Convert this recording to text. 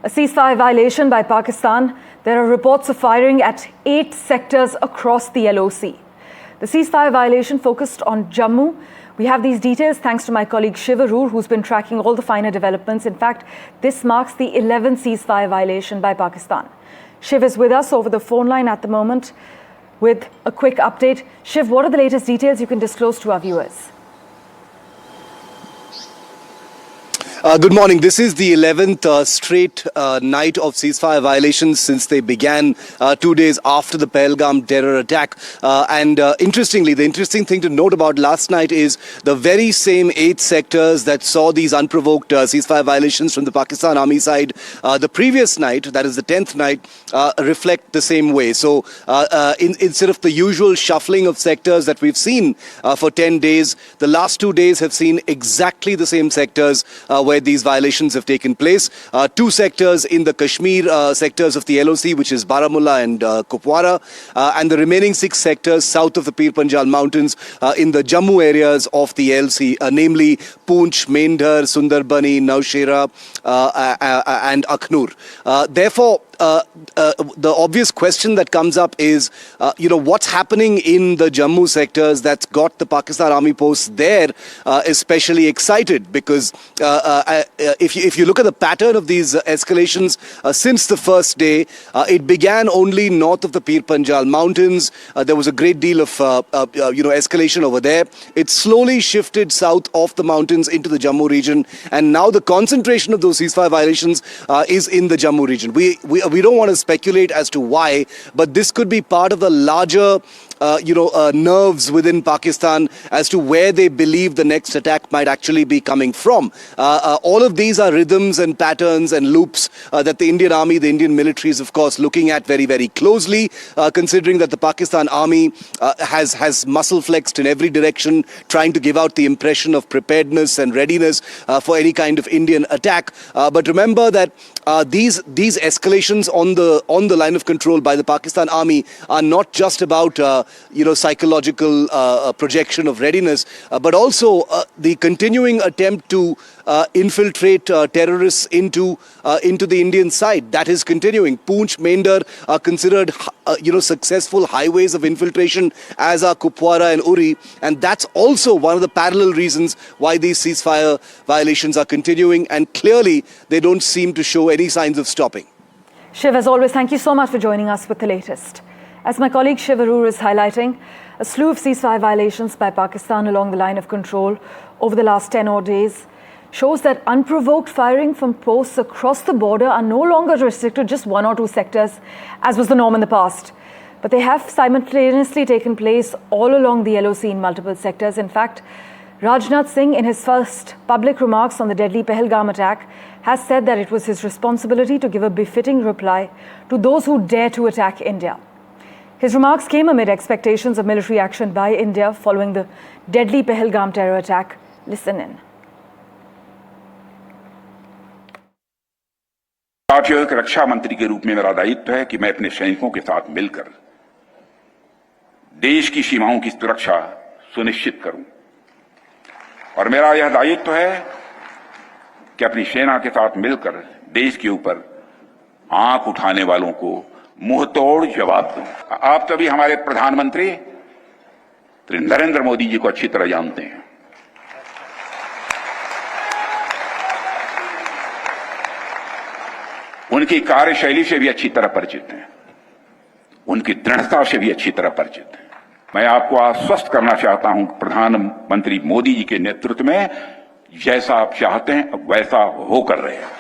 A ceasefire violation by Pakistan. There are reports of firing at 8 sectors across the LoC. The ceasefire violation focused on Jammu. We have these details thanks to my colleague Shiv Arur, who's been tracking all the finer developments. In fact, this marks the 11th ceasefire violation by Pakistan. Shiv is with us over the phone line at the moment with a quick update. Shiv, what are the latest details you can disclose to our viewers? Good morning. This is the 11th straight night of ceasefire violations since they began 2 days after the Pahalgam terror attack. Interestingly, the interesting thing to note about last night is the very same 8 sectors that saw these unprovoked ceasefire violations from the Pakistan Army side the previous night, that is the 10th night, reflect the same way. So instead of the usual shuffling of sectors that we've seen for 10 days, the last 2 days have seen exactly the same sectors where these violations have taken place. 2 sectors in the Kashmir sectors of the LoC, which is Baramulla and Kupwara, and the remaining 6 sectors south of the Pir Panjal Mountains in the Jammu areas of the LoC, namely Poonch, Mendhar, Sunderbani, Naushera and Akhnoor. Therefore, the obvious question that comes up is, what's happening in the Jammu sectors that's got the Pakistan Army posts there especially excited? Because if you look at the pattern of these escalations since the first day, it began only north of the Pir Panjal Mountains. There was a great deal of escalation over there. It slowly shifted south of the mountains into the Jammu region, and now the concentration of those ceasefire violations is in the Jammu region. We don't want to speculate as to why, but this could be part of the larger nerves within Pakistan as to where they believe the next attack might actually be coming from. All of these are rhythms and patterns and loops that the Indian Army, the Indian military is of course looking at very, very closely, considering that the Pakistan Army has muscle flexed in every direction, trying to give out the impression of preparedness and readiness for any kind of Indian attack. But remember that these escalations on the line of control by the Pakistan Army are not just about psychological projection of readiness, but also the continuing attempt to infiltrate terrorists into the Indian side. That is continuing. Poonch, Mendhar are considered successful highways of infiltration, as are Kupwara and Uri, and that's also one of the parallel reasons why these ceasefire violations are continuing, and clearly they don't seem to show any signs of stopping. Shiv, as always, thank you so much for joining us with the latest. As my colleague Shiv Arur is highlighting, a slew of ceasefire violations by Pakistan along the line of control over the last 10 odd days shows that unprovoked firing from posts across the border are no longer restricted to just 1 or 2 sectors, as was the norm in the past. But they have simultaneously taken place all along the LoC in multiple sectors. In fact, Rajnath Singh, in his first public remarks on the deadly Pahalgam attack, has said that it was his responsibility to give a befitting reply to those who dare to attack India. His remarks came amid expectations of military action by India following the deadly Pahalgam terror attack. Listen in. साथियों, एक रक्षा मंत्री के रूप में मेरा दायित्व है कि मैं अपने सैनिकों के साथ मिलकर देश की सीमाओं की सुरक्षा सुनिश्चित करूं, और मेरा यह दायित्व है कि अपनी सेना के साथ मिलकर देश के ऊपर आंख उठाने वालों को मुंहतोड़ जवाब दूं। आप सभी हमारे प्रधानमंत्री नरेंद्र मोदी जी को अच्छी तरह जानते हैं। उनकी कार्यशैली से भी अच्छी तरह परिचित हैं, उनकी दृढ़ता से भी अच्छी तरह परिचित हैं। मैं आपको आश्वस्त करना चाहता हूं, प्रधानमंत्री मोदी जी के नेतृत्व में जैसा आप चाहते हैं वैसा हो कर रहे हैं।